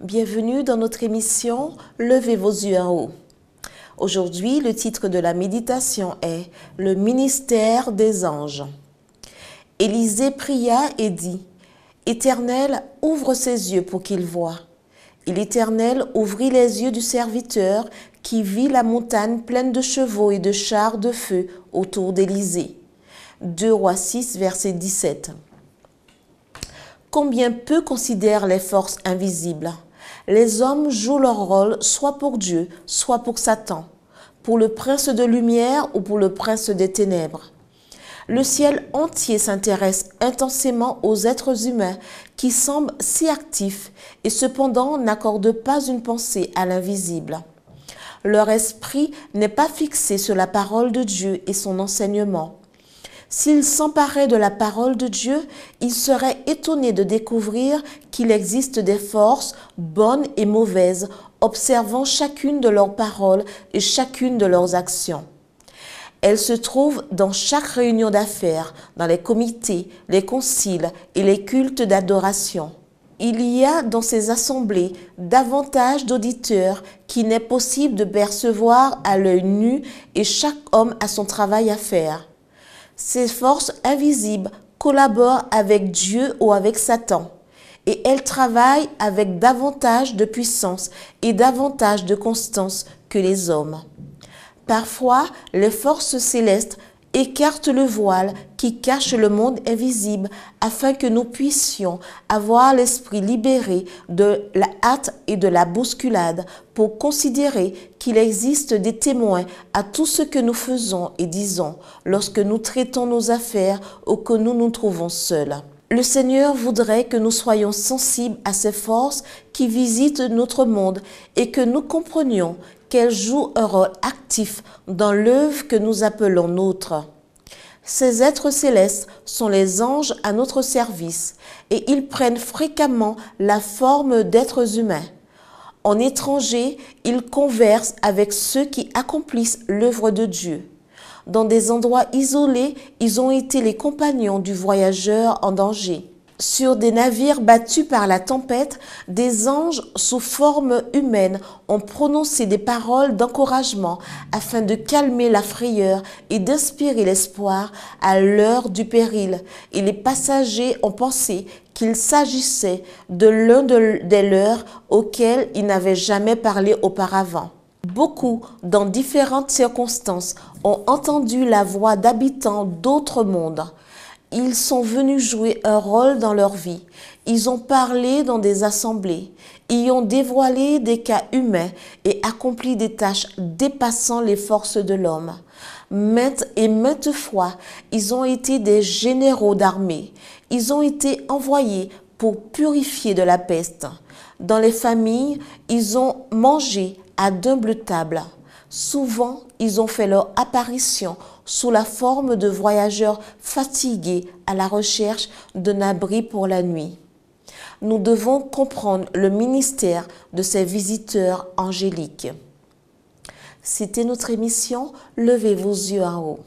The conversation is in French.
Bienvenue dans notre émission « Levez vos yeux en haut ». Aujourd'hui, le titre de la méditation est « Le ministère des anges ». Élisée pria et dit « Éternel, ouvre ses yeux pour qu'il voie ». Et l'Éternel ouvrit les yeux du serviteur qui vit la montagne pleine de chevaux et de chars de feu autour d'Élisée. 2 Rois 6, verset 17. Combien peu considèrent les forces invisibles. Les hommes jouent leur rôle soit pour Dieu, soit pour Satan, pour le prince de lumière ou pour le prince des ténèbres. Le ciel entier s'intéresse intensément aux êtres humains qui semblent si actifs et cependant n'accordent pas une pensée à l'invisible. Leur esprit n'est pas fixé sur la parole de Dieu et son enseignement. S'ils s'emparaient de la parole de Dieu, ils seraient étonnés de découvrir qu'il existe des forces bonnes et mauvaises, observant chacune de leurs paroles et chacune de leurs actions. Elles se trouvent dans chaque réunion d'affaires, dans les comités, les conciles et les cultes d'adoration. Il y a dans ces assemblées davantage d'auditeurs qu'il n'est possible de percevoir à l'œil nu et chaque homme a son travail à faire. Ces forces invisibles collaborent avec Dieu ou avec Satan et elles travaillent avec davantage de puissance et davantage de constance que les hommes. Parfois, les forces célestes écartent le voile qui cache le monde invisible afin que nous puissions avoir l'esprit libéré de la hâte et de la bousculade pour considérer qu'il existe des témoins à tout ce que nous faisons et disons lorsque nous traitons nos affaires ou que nous nous trouvons seuls. Le Seigneur voudrait que nous soyons sensibles à ces forces qui visitent notre monde et que nous comprenions qu'elles jouent un rôle actif dans l'œuvre que nous appelons nôtre. Ces êtres célestes sont les anges à notre service et ils prennent fréquemment la forme d'êtres humains. En étrangers, ils conversent avec ceux qui accomplissent l'œuvre de Dieu. Dans des endroits isolés, ils ont été les compagnons du voyageur en danger. Sur des navires battus par la tempête, des anges sous forme humaine ont prononcé des paroles d'encouragement afin de calmer la frayeur et d'inspirer l'espoir à l'heure du péril. Et les passagers ont pensé qu'il s'agissait de l'un des leurs auxquels ils n'avaient jamais parlé auparavant. Beaucoup, dans différentes circonstances, ont entendu la voix d'habitants d'autres mondes. Ils sont venus jouer un rôle dans leur vie. Ils ont parlé dans des assemblées. Ils ont dévoilé des cas humains et accompli des tâches dépassant les forces de l'homme. Maintes et maintes fois, ils ont été des généraux d'armée. Ils ont été envoyés pour purifier de la peste. Dans les familles, ils ont mangé à d'humbles tables. Souvent, ils ont fait leur apparition sous la forme de voyageurs fatigués à la recherche d'un abri pour la nuit. Nous devons comprendre le ministère de ces visiteurs angéliques. C'était notre émission « Levez vos yeux en haut ».